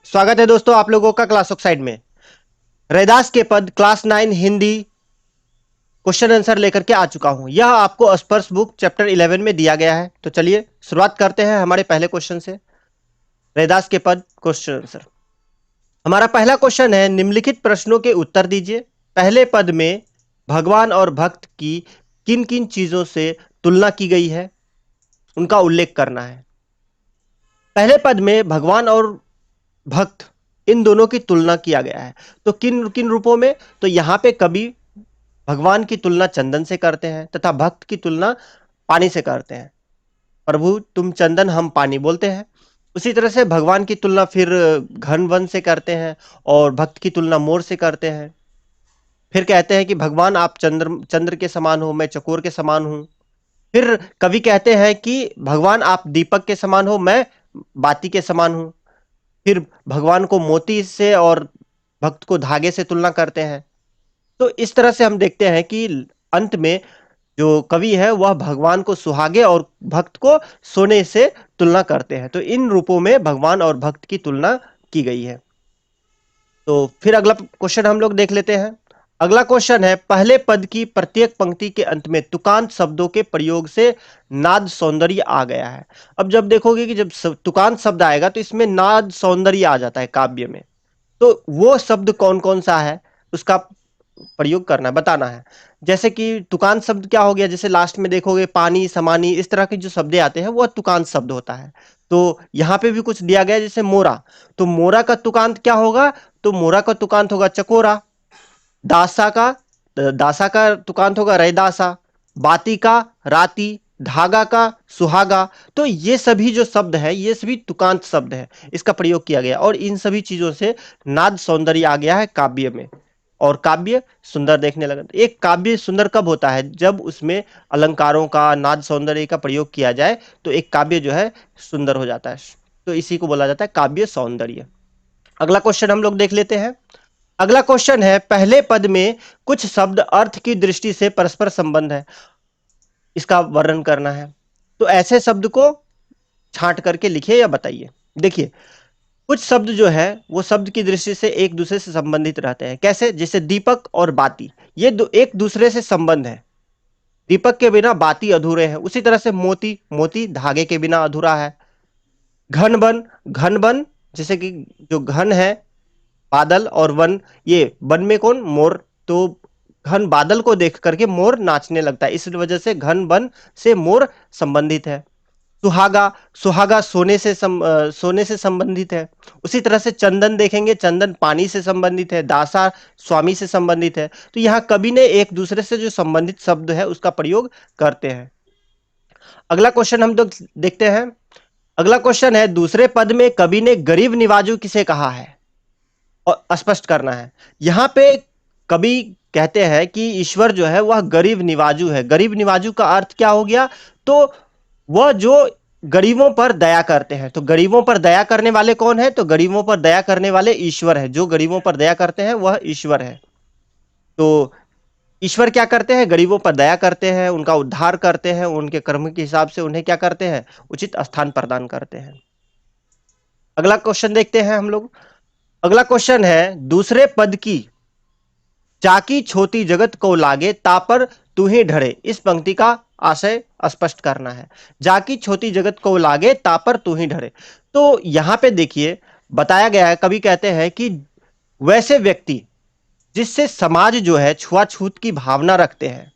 स्वागत है दोस्तों आप लोगों का क्लास ऑफ साइड में। रैदास के पद क्लास 9 हिंदी क्वेश्चन आंसर लेकर के आ चुका हूं। यह आपको स्पर्श बुक चैप्टर 11 में दिया गया है। तो चलिए शुरुआत करते हैं हमारे पहले क्वेश्चन से। रैदास के पद क्वेश्चन आंसर। हमारा पहला क्वेश्चन है, निम्नलिखित प्रश्नों के उत्तर दीजिए। पहले पद में भगवान और भक्त की किन किन चीजों से तुलना की गई है, उनका उल्लेख करना है। पहले पद में भगवान और भक्त इन दोनों की तुलना किया गया है। तो किन किन रूपों में? तो यहां पे कवि भगवान की तुलना चंदन से करते हैं तथा भक्त की तुलना पानी से करते हैं। प्रभु तुम चंदन हम पानी बोलते हैं। उसी तरह से भगवान की तुलना फिर घन वन से करते हैं और भक्त की तुलना मोर से करते हैं। फिर कहते हैं कि भगवान आप चंद्र चंद्र के समान हो, मैं चकोर के समान हूं। फिर कवि कहते हैं कि भगवान आप दीपक के समान हो, मैं बाती के समान हूं। फिर भगवान को मोती से और भक्त को धागे से तुलना करते हैं। तो इस तरह से हम देखते हैं कि अंत में जो कवि है वह भगवान को सुहागे और भक्त को सोने से तुलना करते हैं। तो इन रूपों में भगवान और भक्त की तुलना की गई है। तो फिर अगला क्वेश्चन हम लोग देख लेते हैं। अगला क्वेश्चन है, पहले पद की प्रत्येक पंक्ति के अंत में तुकांत शब्दों के प्रयोग से नाद सौंदर्य आ गया है। अब जब देखोगे कि जब तुकांत शब्द आएगा तो इसमें नाद सौंदर्य आ जाता है काव्य में। तो वो शब्द कौन कौन सा है, उसका प्रयोग करना है, बताना है। जैसे कि तुकांत शब्द क्या हो गया, जैसे लास्ट में देखोगे पानी समानी इस तरह के जो शब्द आते हैं वह तुकांत शब्द होता है। तो यहाँ पे भी कुछ दिया गया है, जैसे मोरा। तो मोरा का तुकांत क्या होगा? तो मोरा का तुकांत होगा चकोरा। दासा का दासा का तुकांत होगा रैदासा। बाती का राती। धागा का सुहागा। तो ये सभी जो शब्द है ये सभी तुकांत शब्द है, इसका प्रयोग किया गया और इन सभी चीजों से नाद सौंदर्य आ गया है काव्य में और काव्य सुंदर देखने लगा। एक काव्य सुंदर कब होता है? जब उसमें अलंकारों का नाद सौंदर्य का प्रयोग किया जाए तो एक काव्य जो है सुंदर हो जाता है। तो इसी को बोला जाता है काव्य सौंदर्य। अगला क्वेश्चन हम लोग देख लेते हैं। अगला क्वेश्चन है, पहले पद में कुछ शब्द अर्थ की दृष्टि से परस्पर संबंध है, इसका वर्णन करना है। तो ऐसे शब्द को छांट करके लिखिए या बताइए। देखिए कुछ शब्द जो है वो शब्द की दृष्टि से एक दूसरे से संबंधित रहते हैं। कैसे? जैसे दीपक और बाती, ये एक दूसरे से संबंध है। दीपक के बिना बाती अधूरे हैं। उसी तरह से मोती, मोती धागे के बिना अधूरा है। घन बन, घन बन जैसे कि जो घन है बादल और वन, ये वन में कौन? मोर। तो घन बादल को देख करके मोर नाचने लगता है, इस वजह से घन वन से मोर संबंधित है। सुहागा, सुहागा सोने से संबंधित है। उसी तरह से चंदन देखेंगे, चंदन पानी से संबंधित है। दासा स्वामी से संबंधित है। तो यहां कवि ने एक दूसरे से जो संबंधित शब्द है उसका प्रयोग करते हैं। अगला क्वेश्चन हम लोग देखते हैं। अगला क्वेश्चन है, दूसरे पद में कवि ने गरीब निवाजू किसे कहा है और स्पष्ट करना है। यहां पे कवि कहते हैं कि ईश्वर जो है वह गरीब निवाजू है। गरीब निवाजू का अर्थ क्या हो गया? तो वह जो गरीबों पर दया करते हैं। तो गरीबों पर दया करने वाले कौन है? तो गरीबों पर दया करने वाले ईश्वर है। जो गरीबों पर दया करते हैं वह ईश्वर है। तो ईश्वर क्या करते हैं? गरीबों पर दया करते हैं, उनका उद्धार करते हैं, उनके कर्म के हिसाब से उन्हें क्या करते हैं? उचित स्थान प्रदान करते हैं। अगला क्वेश्चन देखते हैं हम लोग। अगला क्वेश्चन है, दूसरे पद की चाकी छोटी जगत को लागे तापर तू ही ढड़े, इस पंक्ति का आशय स्पष्ट करना है। जाकी छोटी जगत को लागे तापर तू ही ढड़े। तो यहां पे देखिए बताया गया है, कवि कहते हैं कि वैसे व्यक्ति जिससे समाज जो है छुआछूत की भावना रखते हैं,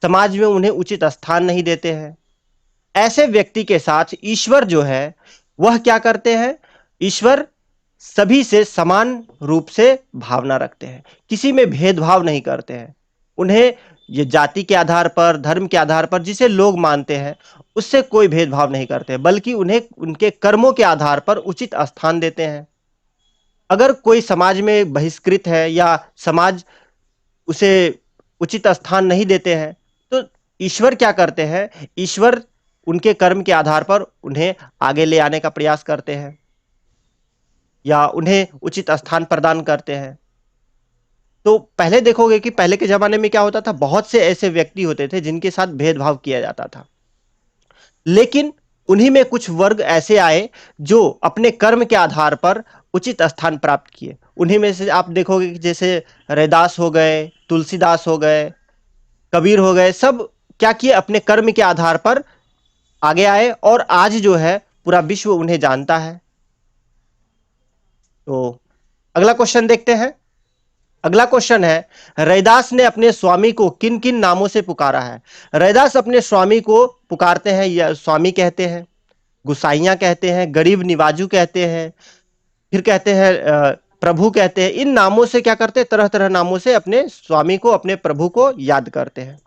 समाज में उन्हें उचित स्थान नहीं देते हैं, ऐसे व्यक्ति के साथ ईश्वर जो है वह क्या करते हैं? ईश्वर सभी से समान रूप से भावना रखते हैं, किसी में भेदभाव नहीं करते हैं। उन्हें ये जाति के आधार पर, धर्म के आधार पर जिसे लोग मानते हैं उससे कोई भेदभाव नहीं करते, बल्कि उन्हें उनके कर्मों के आधार पर उचित स्थान देते हैं। अगर कोई समाज में बहिष्कृत है या समाज उसे उचित स्थान नहीं देते हैं तो ईश्वर क्या करते हैं? ईश्वर उनके कर्म के आधार पर उन्हें आगे ले आने का प्रयास करते हैं या उन्हें उचित स्थान प्रदान करते हैं। तो पहले देखोगे कि पहले के जमाने में क्या होता था, बहुत से ऐसे व्यक्ति होते थे जिनके साथ भेदभाव किया जाता था। लेकिन उन्हीं में कुछ वर्ग ऐसे आए जो अपने कर्म के आधार पर उचित स्थान प्राप्त किए। उन्हीं में से आप देखोगे कि जैसे रैदास हो गए, तुलसीदास हो गए, कबीर हो गए, सब क्या किए, अपने कर्म के आधार पर आगे आए और आज जो है पूरा विश्व उन्हें जानता है। तो अगला क्वेश्चन देखते हैं। अगला क्वेश्चन है, रैदास ने अपने स्वामी को किन किन नामों से पुकारा है? रैदास अपने स्वामी को पुकारते हैं या स्वामी कहते हैं, गुसाइयां कहते हैं, गरीब निवाजू कहते हैं, फिर कहते हैं प्रभु कहते हैं। इन नामों से क्या करते हैं, तरह तरह नामों से अपने स्वामी को, अपने प्रभु को याद करते हैं।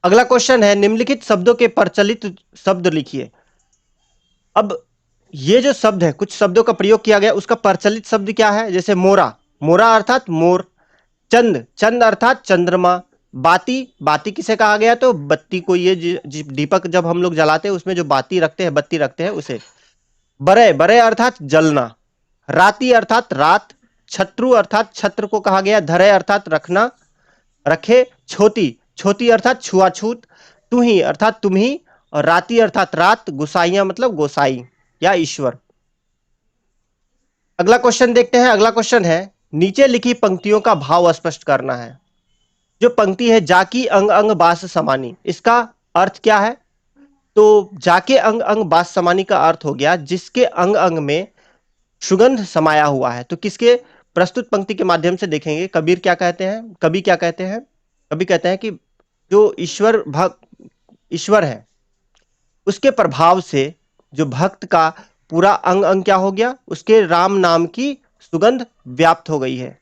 अगला क्वेश्चन है, निम्नलिखित शब्दों के प्रचलित शब्द लिखिए। अब ये जो शब्द है, कुछ शब्दों का प्रयोग किया गया, उसका प्रचलित शब्द क्या है? जैसे मोरा, मोरा अर्थात मोर। चंद, चंद अर्थात चंद्रमा। बाती, बाती किसे कहा गया? तो बत्ती को, ये दीपक जब हम लोग जलाते हैं उसमें जो बाती रखते हैं, बत्ती रखते हैं, उसे। बरे, बरे अर्थात जलना। राती अर्थात रात। छत्रु अर्थात छत्र को कहा गया। धरे अर्थात रखना, रखे। छोती, छोती अर्थात छुआछूत। तुही अर्थात तुम ही, और राती अर्थात रात। गुसाइया मतलब गोसाई या ईश्वर। अगला क्वेश्चन देखते हैं। अगला क्वेश्चन है, नीचे लिखी पंक्तियों का भाव स्पष्ट करना है। जो पंक्ति है, जाकी अंग अंग बास समानी, इसका अर्थ क्या है? तो जाके अंग अंग बास समानी का अर्थ हो गया जिसके अंग अंग में सुगंध समाया हुआ है। तो किसके? प्रस्तुत पंक्ति के माध्यम से देखेंगे। कबीर क्या कहते हैं? कवि क्या कहते हैं? कवि कहते हैं कि जो ईश्वर है, उसके प्रभाव से जो भक्त का पूरा अंग अंग क्या हो गया, उसके राम नाम की सुगंध व्याप्त हो गई है।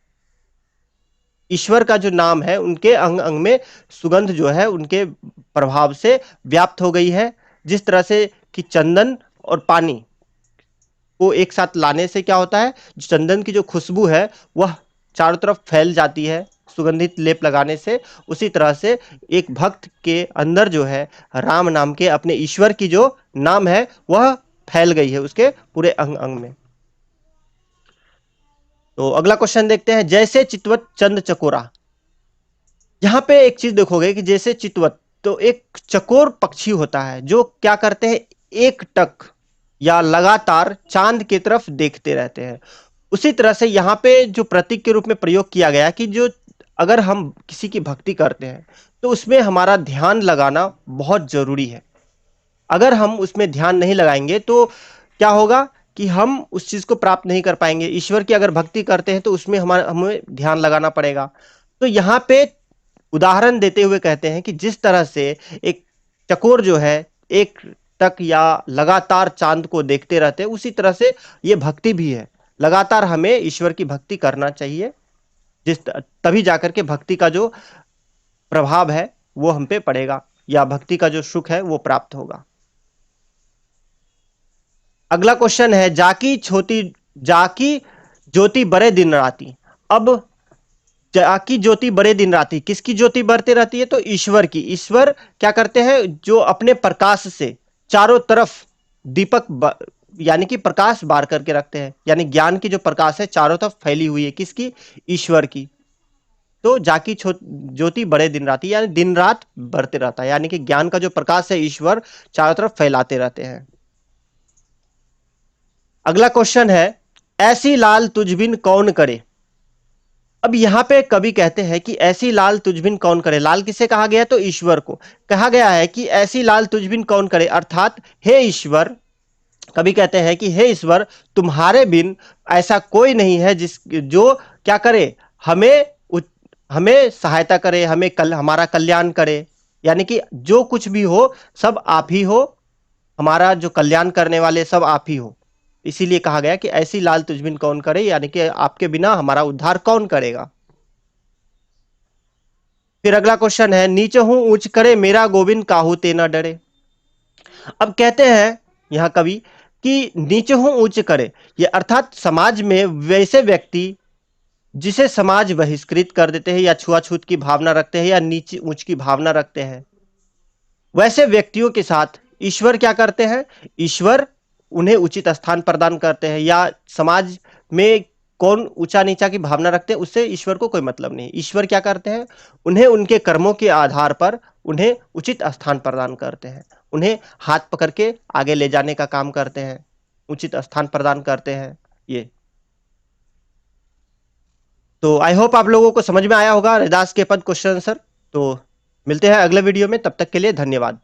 ईश्वर का जो नाम है उनके अंग अंग में सुगंध जो है उनके प्रभाव से व्याप्त हो गई है। जिस तरह से कि चंदन और पानी को एक साथ लाने से क्या होता है, चंदन की जो खुशबू है वह चारों तरफ फैल जाती है सुगंधित लेप लगाने से। उसी तरह से एक भक्त के अंदर जो है राम नाम के, अपने ईश्वर की जो नाम है वह फैल गई है उसके पूरे अंग अंग में। तो अगला क्वेश्चन देखते हैं। जैसे चितवत चंद चकोरा, यहां पे एक चीज देखोगे कि जैसे चितवत, तो एक चकोर पक्षी होता है जो क्या करते हैं, एक टक या लगातार चांद की तरफ देखते रहते हैं। उसी तरह से यहां पे जो प्रतीक के रूप में प्रयोग किया गया कि जो अगर हम किसी की भक्ति करते हैं तो उसमें हमारा ध्यान लगाना बहुत जरूरी है। अगर हम उसमें ध्यान नहीं लगाएंगे तो क्या होगा कि हम उस चीज को प्राप्त नहीं कर पाएंगे। ईश्वर की अगर भक्ति करते हैं तो उसमें हमें ध्यान लगाना पड़ेगा। तो यहाँ पे उदाहरण देते हुए कहते हैं कि जिस तरह से एक चकोर जो है एक टक या लगातार चांद को देखते रहते हैं, उसी तरह से ये भक्ति भी है। लगातार हमें ईश्वर की भक्ति करना चाहिए, तभी जाकर के भक्ति का जो प्रभाव है वो हम पे पड़ेगा या भक्ति का जो सुख है वो प्राप्त होगा। अगला क्वेश्चन है, जाकी ज्योति बड़े दिन राती। अब जाकी ज्योति बड़े दिन राती, किसकी ज्योति बढ़ते रहती है? तो ईश्वर की। ईश्वर क्या करते हैं, जो अपने प्रकाश से चारों तरफ दीपक यानी कि प्रकाश बार करके रखते हैं। यानी ज्ञान की जो प्रकाश है चारों तरफ फैली हुई है, किसकी? ईश्वर की। तो जाकी ज्योति बड़े दिन राती, यानी दिन रात बढ़ते रहता है, यानी कि ज्ञान का जो प्रकाश है ईश्वर चारों तरफ फैलाते रहते हैं। अगला क्वेश्चन है, ऐसी लाल तुझ बिन कौन करे। अब यहां पे कवि कहते हैं कि ऐसी लाल तुझ बिन कौन करे। लाल किसे कहा गया? तो ईश्वर को कहा गया है कि ऐसी लाल तुझ बिन कौन करे, अर्थात हे ईश्वर, कवि कहते हैं कि हे ईश्वर, तुम्हारे बिन ऐसा कोई नहीं है जो क्या करे, हमें सहायता करे, हमारा कल्याण करे। यानी कि जो कुछ भी हो सब आप ही हो, हमारा जो कल्याण करने वाले सब आप ही हो। इसीलिए कहा गया कि ऐसी लाल तुझ बिन कौन करे, यानी कि आपके बिना हमारा उद्धार कौन करेगा। फिर अगला क्वेश्चन है, नीचे हूं ऊंच करे मेरा गोविंद काहू ते न डरे। अब कहते हैं यहां कवि कि नीचे हूं ऊंच करे, ये अर्थात समाज में वैसे व्यक्ति जिसे समाज बहिष्कृत कर देते हैं या छुआछूत की भावना रखते हैं या नीचे ऊंच की भावना रखते हैं, वैसे व्यक्तियों के साथ ईश्वर क्या करते हैं, ईश्वर उन्हें उचित स्थान प्रदान करते हैं। या समाज में कौन ऊंचा नीचा की भावना रखते हैं उससे ईश्वर को कोई मतलब नहीं। ईश्वर क्या करते हैं, उन्हें उनके कर्मों के आधार पर उन्हें उचित स्थान प्रदान करते हैं। उन्हें हाथ पकड़ के आगे ले जाने का काम करते हैं, उचित स्थान प्रदान करते हैं ये। तो आई होप आप लोगों को समझ में आया होगा रैदास के पद क्वेश्चन आंसर। तो मिलते हैं अगले वीडियो में, तब तक के लिए धन्यवाद।